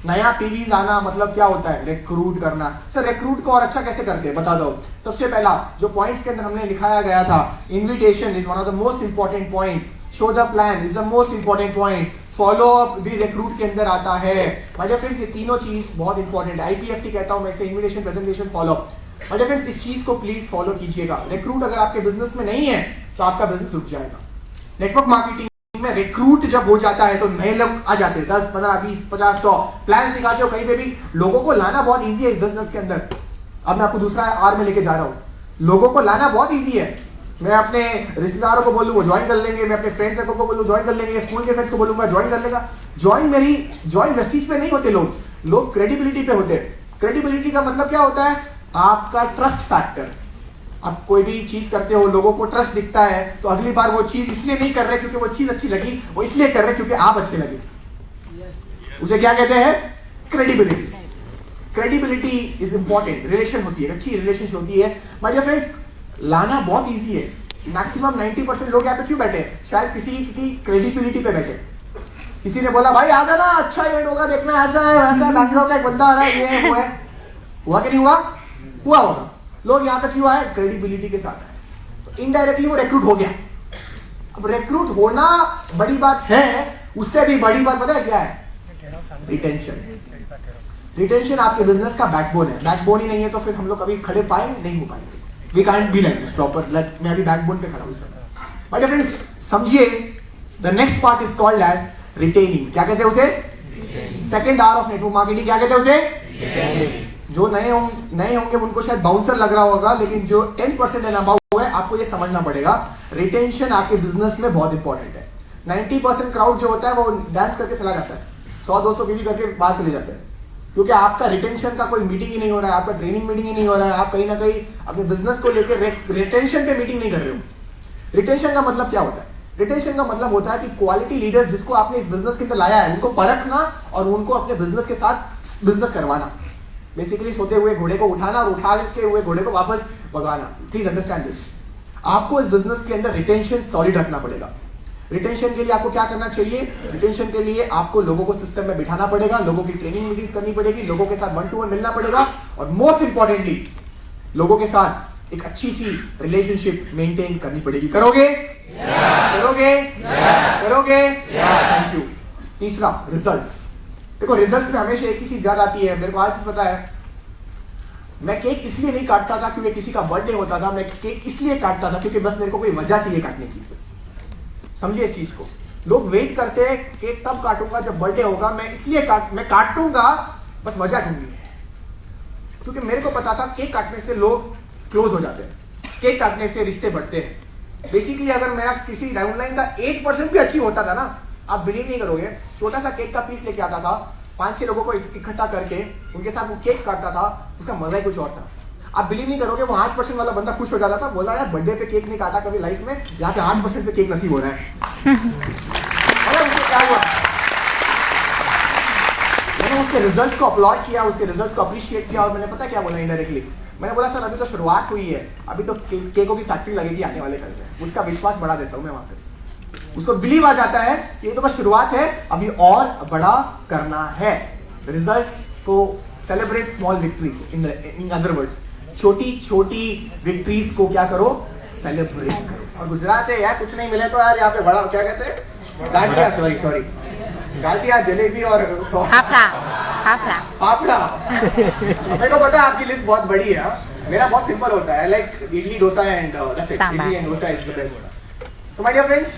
नया पीवीज आना मतलब क्या होता है? रिक्रूट करना। सर रिक्रूट को और अच्छा कैसे करते हैं बता दो। सबसे पहला जो पॉइंट्स के अंदर हमने लिखाया गया था, invitation is one of the most important point, show the plan is the most important point, follow up भी रिक्रूट के अंदर आता है। माय डियर फ्रेंड्स, ये तीनों चीज बहुत इंपॉर्टेंट है। IPFT कहता हूं मैं इसे, invitation, presentation, follow up. My dear friends, इस चीज को प्लीज फॉलो कीजिएगा। रिक्रूट अगर आपके बिजनेस में नहीं है तो आपका बिजनेस रुक जाएगा। नेटवर्क मार्केटिंग में रिक्रूट जब हो जाता है तो नए लोग आ जाते हैं, 10, 15, 20, 50, 100 प्लान दिखाते हो कहीं पे भी। लोगों को लाना बहुत इजी है इस बिजनेस के अंदर। अब मैं आपको दूसरा आर में लेके जा रहा हूं। लोगों को लाना बहुत इजी है। मैं अपने रिश्तेदारों को बोलूं वो ज्वाइन कर लेंगे, मैं अपने फ्रेंड्स को बोलूं ज्वाइन कर लेंगे, स्कूल के फ्रेंड्स को बोलूंगा ज्वाइन कर लेगा। ज्वाइन वेस्टीज पे नहीं होते लोग क्रेडिबिलिटी पे होते हैं। क्रेडिबिलिटी का मतलब क्या होता है? आपका ट्रस्ट फैक्टर। आप कोई भी चीज करते हो, लोगों को ट्रस्ट दिखता है तो अगली बार वो चीज इसलिए नहीं कर रहे क्योंकि वो चीज अच्छी लगी, वो इसलिए कर रहे क्योंकि आप अच्छे लगे। उसे क्या कहते हैं? Credibility. Credibility is important. Relation होती है, अच्छी रिलेशन होती है। माय डियर फ्रेंड्स, लाना बहुत इजी है। मैक्सिमम 90% लोग यहाँ पे क्यों बैठे हैं? शायद किसी की क्रेडिबिलिटी पे बैठे। किसी ने बोला भाई आ जाना, अच्छा इवेंट होगा, देखना ऐसा है वैसा है, बैंगलोर का एक बंदा आ रहा है, ये है वो है। हुआ कि नहीं हुआ? हुआ होगा। लोग यहाँ पे क्यों आए? क्रेडिबिलिटी के साथ आए। तो इनडायरेक्टली वो रिक्रूट हो गया। अब रिक्रूट होना बड़ी बात है, उससे भी बड़ी बात पता है क्या है? रिटेंशन। रिटेंशन आपके बिजनेस का बैकबोन है। बैकबोन ही नहीं है तो फिर हम लोग कभी खड़े पाएंगे? नहीं हो पाएंगे। We can't be like this proper. मैं अभी बैकबोन पे खड़ा हूं। माय डियर फ्रेंड्स, समझिए, the next part is called as retaining. क्या कहते हैं उसे? Second R of network marketing. क्या कहते हैं उसे? जो नए होंगे उनको शायद बाउंसर लग रहा होगा, लेकिन जो 10% एंड अबव है आपको ये समझना पड़ेगा, रिटेंशन आपके बिजनेस में बहुत इंपॉर्टेंट है। 90% क्राउड जो होता है वो डांस करके चला जाता है, 100-200 बीवी करके बाहर चले जाते हैं, क्योंकि आपका रिटेंशन का कोई मीटिंग ही नहीं हो रहा है, आपका ट्रेनिंग मीटिंग ही नहीं हो रहा है, आप कहीं ना कहीं अपने बिजनेस को लेकर रिटेंशन पे मीटिंग नहीं कर रहे हो। रिटेंशन का मतलब क्या होता है? रिटेंशन का मतलब होता है कि क्वालिटी लीडर्स जिसको आपने इस बिजनेस के अंदर लाया है उनको परखना और उनको अपने बिजनेस के साथ बिजनेस करवाना। बेसिकली सोते हुए घोड़े को उठाना और उठा के हुए घोड़े को वापस भगाना। Please understand this. आपको इस बिजनेस के अंदर रिटेंशन सॉलिड रखना पड़ेगा। रिटेंशन के लिए आपको क्या करना चाहिए? रिटेंशन के लिए आपको लोगों को सिस्टम में बिठाना पड़ेगा, लोगों की ट्रेनिंग मीटिंग्स करनी पड़ेगी, लोगों के साथ 1-to-1 मिलना पड़ेगा और मोस्ट इंपॉर्टेंटली लोगों के साथ एक अच्छी सी रिलेशनशिप मेंटेन करनी पड़ेगी। करोगे? करोगे? करोगे? Thank you. तीसरा, रिजल्ट्स। देखो, रिजल्ट्स में हमेशा एक ही चीज याद आती है, मेरे को आज भी पता है। मैं केक इसलिए नहीं काटता था क्योंकि किसी का बर्थडे होता था, मैं केक इसलिए काटता था क्योंकि बस मेरे को कोई वजह चाहिए काटने की। समझिए इस चीज को। लोग वेट करते हैं केक तब काटूंगा जब बर्थडे होगा, मैं इसलिए मैं काटूंगा, बस वजह ढूंढनी है, क्योंकि मेरे को पता था केक काटने से लोग क्लोज हो जाते हैं, केक काटने से रिश्ते बढ़ते हैं। बेसिकली अगर मेरा किसी डाउनलाइन का 8% भी अच्छी होता था ना, आप बिलीव नहीं करोगे, छोटा सा केक का पीस लेके आता था, 5-6 लोगों को इकट्ठा करके उनके साथ वो केक काटता था, उसका मजा ही कुछ और था। आप बिलीव नहीं करोगे, वो 8% वाला बंदा खुश हो जाता था, बोला यार बर्थडे पे केक नहीं काटा कभी लाइफ में, यहाँ पे 8% पे केक नसीब हो रहा है। अरे उससे क्या हुआ? मैंने उसके रिजल्ट को अपलॉड किया, उसके रिजल्ट को अप्रिशिएट किया और मैंने पता क्या बोला इनडायरेक्टली, मैंने बोला सर अभी तो शुरुआत हुई है, अभी तो केकों की फैक्ट्री लगेगी आने वाले कल में। उसका विश्वास बढ़ा देता हूँ मैं वहां पे, उसको बिलीव आ जाता है कि ये तो बस शुरुआत है, अभी और बड़ा करना है। रिजल्ट्स को celebrate small victories, in other words छोटी छोटी विक्ट्रीज को क्या करो? सेलिब्रेट करो। और गुजरात है यार, कुछ नहीं मिले तो यार यहाँ पे बड़ा क्या कहते हैं, गांठिया, सॉरी गांठिया, जलेबी और फाफड़ा फाफड़ा फाफड़ा। मेरे को पता है आपकी लिस्ट बहुत बड़ी है, मेरा बहुत सिंपल होता है, like idli dosa and that's it, idli and dosa is the best. तो माय डियर फ्रेंड्स,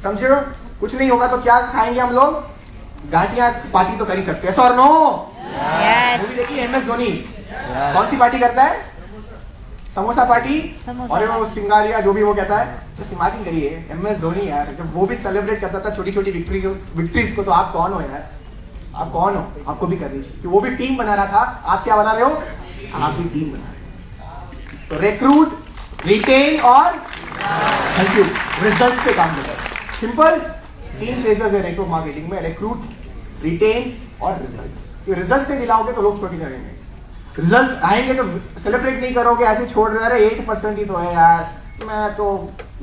समझो कुछ नहीं होगा तो क्या खाएंगे हम लोग, गांठिया पार्टी तो कर ही सकते हैं, और नो मूवी देखी MS धोनी, कौन सी पार्टी करता है, समोसा पार्टी, और वो सिंगारिया जो भी वो कहता है। जस्ट इमेजिन करिए MS धोनी यार, जब वो भी सेलिब्रेट करता था छोटी छोटी विक्ट्रीज को, तो आप कौन हो यार, आप कौन हो, आपको भी करनी चाहिए। वो भी टीम बना रहा था, आप क्या बना रहे हो, आप भी टीम बना रहे हो। तो रिक्रूट, रिटेन और थैंक यू रिजल्ट पे काम करता है। सिंपल 3 फेजेस है नेटवर्क मार्केटिंग में, रिक्रूट, रिटेन और रिजल्ट। रिजल्ट नहीं दिलाओगे तो लोग छोड़ के जाएंगे, रिजल्ट्स आएंगे तो सेलिब्रेट नहीं करोगे, ऐसे छोड़ रहे, अरे 8% ही तो है यार, मैं तो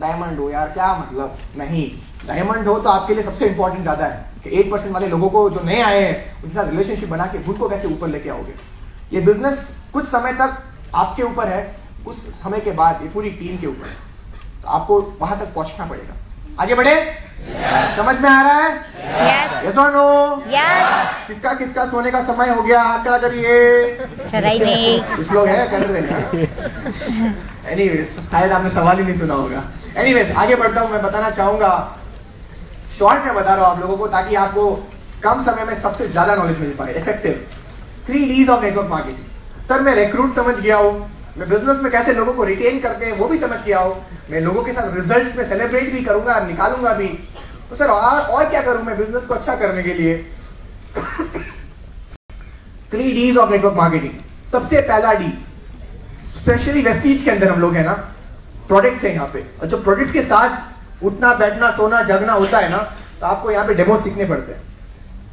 डायमंड हूँ यार, क्या मतलब। नहीं, डायमंड हो तो आपके लिए सबसे इंपॉर्टेंट ज्यादा है कि 8% वाले लोगों को जो नए आए हैं उनके साथ रिलेशनशिप बना के खुद को कैसे ऊपर लेके आओगे। ये बिजनेस कुछ समय तक आपके ऊपर है, उस समय के बाद ये पूरी टीम के ऊपर है, तो आपको वहां तक पहुंचना पड़ेगा। आगे बढ़े, समझ में आ रहा है, यस और नो, किसका किसका सोने का समय हो गया, हाथ खड़ा करिए। नहीं कुछ लोग हैं कर रहे हैं। एनीवेज, शायद आपने सवाल ही नहीं सुना होगा। एनीवेज, आगे बढ़ता हूं। मैं बताना चाहूंगा, शॉर्ट में बता रहा हूं आप लोगों को, ताकि आपको कम समय में सबसे ज्यादा नॉलेज मिल पाए। Effective 3 Ds of network marketing. Sir मैं रिक्रूट समझ गया हूं, मैं बिजनेस में कैसे लोगों को रिटेन करते हैं वो भी समझ गया हूं, मैं लोगों के साथ रिजल्ट्स में सेलिब्रेट भी करूंगा, निकालूंगा भी, तो सर और क्या करूं मैं बिजनेस को अच्छा करने के लिए। 3 Ds ऑफ नेटवर्क मार्केटिंग। सबसे पहला डी, स्पेशली वेस्टीज के अंदर हम लोग है ना, प्रोडक्ट्स है यहाँ पे, और जो प्रोडक्ट्स के साथ उठना बैठना सोना जगना होता है ना, तो आपको यहाँ पे डेमो सीखने पड़ते हैं।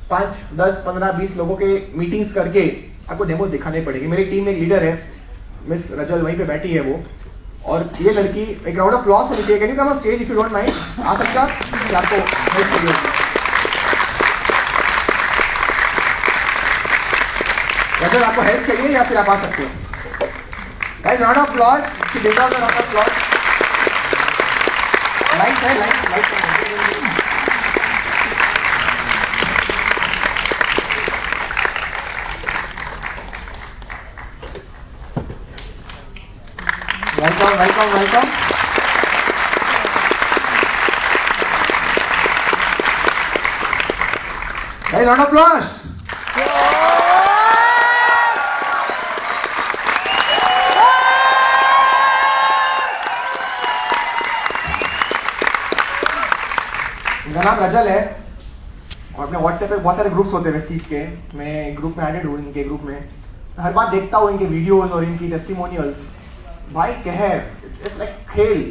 5, 10, 15, 20 लोगों के मीटिंग्स करके आपको डेमो दिखाने पड़ेगी। मेरी टीम में एक लीडर है, मिस रजल, वहीं पे बैठी है वो, और ये लड़की, एक राउंड ऑफ अप्लॉज होनी चाहिए, can you come on stage if you don't mind, आ सकते आप, आपको हेल्प चाहिए। रजल आपको हेल्प चाहिए या फिर आप आ सकते हो। Guys round of applause, she deserves a round of applause. Like है, like welcome. Guys, round of applause. मेरा नाम रजल है और अपने व्हाट्सएप पे बहुत सारे ग्रुप्स होते हैं वेस्टीज के, मैं एक ग्रुप में एडेड हूँ, इनके ग्रुप में हर बार देखता हूँ इनके वीडियोस और इनकी टेस्टिमोनियल्स। भाई कहर, इट्स लाइक खेल।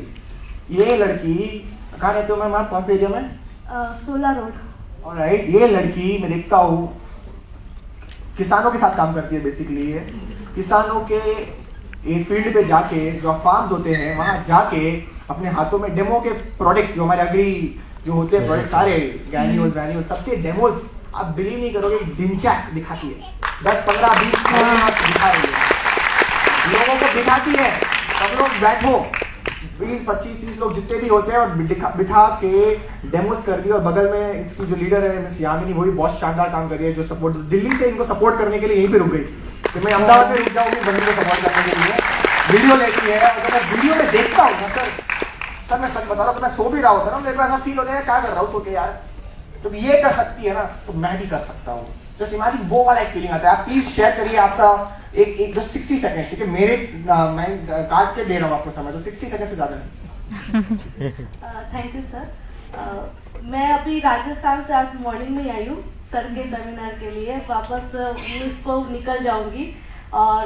ये लड़की कहाँ रहते हो मैम आप, कौन से एरिया में? 16 रोड। ऑलराइट, ये लड़की मैं देखता हूँ किसानों के साथ काम करती है। बेसिकली ये किसानों के फील्ड पे जाके, जो फार्म्स होते हैं वहां जाके अपने हाथों में डेमो के प्रोडक्ट्स, जो हमारे एग्री जो होते हैं प्रोडक्ट सारे ग्रैन्यूल्स वैन्यूल्स सबके डेमोज, आप बिलीव नहीं करोगे, दिनचैक दिखाती है। 10, 15, 20 दिखा रही है, लोगों को दिखाती है। सब लोग बैठो, 20, 25, 30 लोग जितने भी होते हैं, और बिठा के डेमोज कर दी। और बगल में इसकी जो लीडर है मिस यामिनी, वो भी बहुत शानदार काम कर रही है, जो सपोर्ट दिल्ली से इनको सपोर्ट करने के लिए यहीं पे रुक गई कि मैं अहमदाबाद में रुक जाऊंगी बंदी को सपोर्ट करने के लिए। वीडियो लेती है, अगर मैं वीडियो में देखता हूँ सर मैं सच बता रहा हूँ, तो मैं सो भी रहा होता ना, मेरे को ऐसा फील होता है क्या कर रहा हूँ सो के यार, तो ये कर सकती है ना तो मैं भी कर सकता हूँ। जस्ट इमेजिन, वो वाला एक फीलिंग आता है। आप प्लीज शेयर करिए आपका एक जस्ट 60 सेकंड, ठीक है? मेरे मैं काट के दे रहा हूँ आपको समय, तो 60 सेकंड से ज्यादा नहीं। Thank you sir. मैं अभी राजस्थान से आज मॉर्निंग में आई हूँ सर के सेमिनार के लिए, वापस इसको निकल जाऊंगी और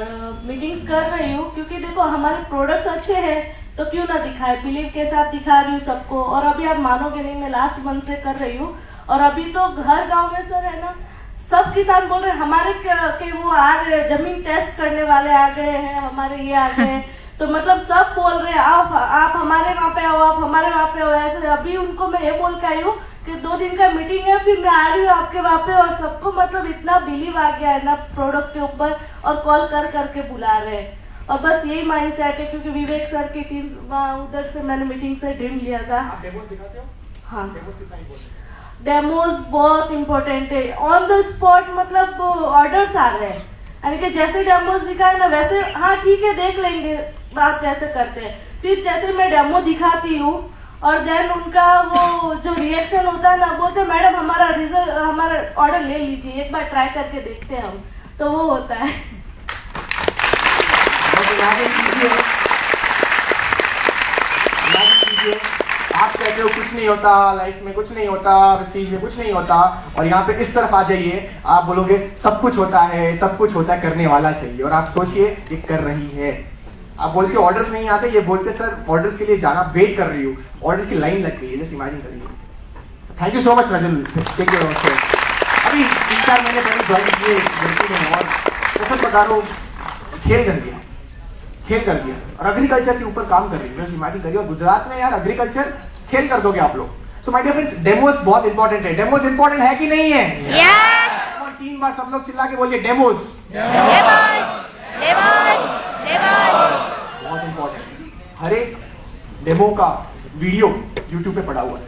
मीटिंग्स कर रही हूँ, क्योंकि देखो हमारे प्रोडक्ट्स अच्छे हैं तो क्यों ना दिखाए, बिलीव के साथ दिखा रही हूँ सबको। और अभी आप मानोगे नहीं, मैं लास्ट मंथ से कर रही हूँ, और अभी तो हर गांव में सर है ना, सब किसान बोल रहे हैं हमारे के वो आ गए, जमीन टेस्ट करने वाले आ गए हैं, हमारे ये आ गए, तो मतलब सब बोल रहे हैं आप हमारे वहाँ पे आओ, आप हमारे वहाँ पे आओ। ऐसे अभी उनको मैं ये बोल के आई हूँ कि 2 दिन का मीटिंग है, फिर मैं आ रही हूँ आपके वहाँ पे, और सबको मतलब इतना बिलीव आ गया है ना प्रोडक्ट के ऊपर, और कॉल कर करके बुला रहे हैं। और बस यही माइंड सेट है, क्योंकि विवेक सर की टीम वहाँ उधर से मैंने मीटिंग से ड्रीम लिया था। आप डेमोस दिखाते हो? हाँ, डेमोस कितना important है? डेमोज बहुत इम्पोर्टेंट है। ऑन द स्पॉट मतलब ऑर्डर्स आ रहे हैं, यानी कि जैसे डेमोज दिखाए ना वैसे हाँ ठीक है देख लेंगे बात कैसे करते हैं, फिर जैसे मैं डेमो दिखाती हूँ और देन उनका वो जो रिएक्शन होता है ना, बोलते मैडम हमारा रिजल्ट हमारा ऑर्डर ले लीजिए, एक बार ट्राई करके देखते हैं हम, तो वो होता है। आप कहते हो कुछ नहीं होता लाइफ में, कुछ नहीं होता प्रेस्टीज में, कुछ नहीं होता, और यहाँ पे इस तरफ आ जाइए, आप बोलोगे सब कुछ होता है, सब कुछ होता है, करने वाला चाहिए। और आप सोचिए ये कर रही है। आप बोलते हो ऑर्डर्स नहीं आते, ये बोलते सर ऑर्डर्स के लिए जाना वेट कर रही हूँ, ऑर्डर की लाइन लग गई है, जस्ट इमेजिन करिए। Thank you so much Rajal, take your also. अभी 3-4 महीने पहले ज्वाइन किए लड़की ने, और मैं सच बता रहा हूँ खेल कर दिया, खेल कर दिया, और एग्रीकल्चर के ऊपर काम कर रही है, जस्ट इमेजिन करिए। और गुजरात में यार एग्रीकल्चर खेल कर दोगे आप लोग। So my dear friends, demos बहुत इंपॉर्टेंट है। डेमोस इंपॉर्टेंट है कि नहीं है? Yes! और 3 बार सब लोग चिल्ला के बोलिए डेमोस। Demos! Demos! Demos! बहुत इंपॉर्टेंट। हर एक डेमो का वीडियो YouTube पे पड़ा हुआ है।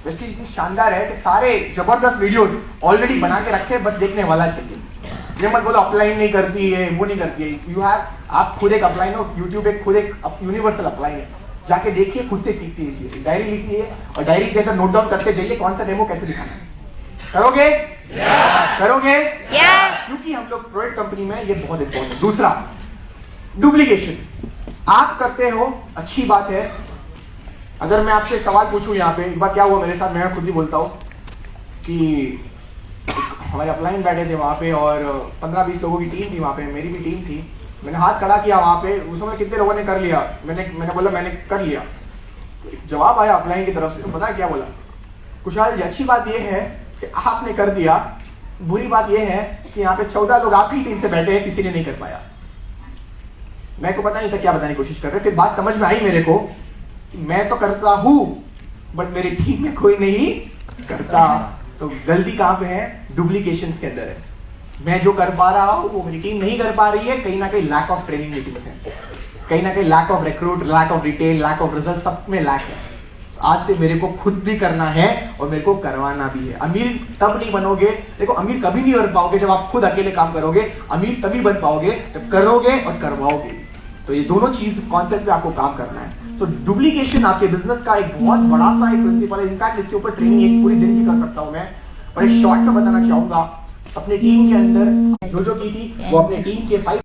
वैसे इतनी शानदार है कि सारे जबरदस्त वीडियोस ऑलरेडी बना के रखे हैं, बस देखने वाला चाहिए। ये मत बोलो अपलाइन नहीं करती है, वो नहीं करती है। यू हैव, आप खुद एक अपलाइन हो, YouTube एक खुद एक यूनिवर्सल अपलाइन है। जाके देखिए, खुद से सीख लीजिए, डायरी लिखिए और डायरी के अंदर नोट डाउन करते जाइए कौन सा डेमो कैसे दिखाना है। करोगे? yes. करोगे? Yes! क्योंकि हम लोग प्रोडक्ट कंपनी में ये बहुत इंपॉर्टेंट है। दूसरा, डुप्लीकेशन आप करते हो, अच्छी बात है। अगर मैं आपसे सवाल पूछूं यहाँ पे, एक बार क्या हुआ मेरे साथ, मैं खुद ही बोलता हूँ कि हमारे अपलाइन बैठे थे वहाँ पे और 15-20 लोगों की टीम थी वहाँ पे, मेरी भी टीम थी। मैंने हाथ खड़ा किया वहाँ पे, उस समय कितने लोगों ने कर लिया, मैंने बोला मैंने कर लिया। जवाब आया अपलाइन की तरफ से, तो पता क्या बोला, कुशाल जी अच्छी बात ये है कि आपने कर दिया, बुरी बात ये है कि यहाँ पे 14 लोग आपकी टीम से बैठे हैं, किसी ने नहीं कर पाया। मेरे को पता नहीं था क्या बताने की कोशिश कर रहे। फिर बात समझ में आई मेरे को कि मैं तो करता हूं बट मेरी टीम में कोई नहीं करता। तो गलती कहां पे है? डुप्लीकेशंस के अंदर है। मैं जो कर पा रहा हूं वो मेरी टीम नहीं कर पा रही है। कहीं ना कहीं लैक ऑफ ट्रेनिंग मीटिंग्स है, कहीं ना कहीं lack of recruit, lack of retail, lack of result, सब में लैक है। आज से मेरे को खुद भी करना है और मेरे को करवाना भी है। अमीर तब नहीं बनोगे, देखो अमीर कभी नहीं बन पाओगे जब आप खुद अकेले काम करोगे। अमीर तभी बन पाओगे जब करोगे और करवाओगे। तो ये दोनों चीज कॉन्सेप्ट पे आपको काम करना है। सो डुप्लीकेशन आपके बिजनेस का एक बहुत बड़ा सा एक प्रिंसिपल है। इनफैक्ट इसके ऊपर ट्रेनिंग एक पूरी दिन की कर सकता हूं मैं, और एक शॉर्ट में बताना चाहूंगा। अपनी टीम के अंदर जो की थी वो अपने टीम के 5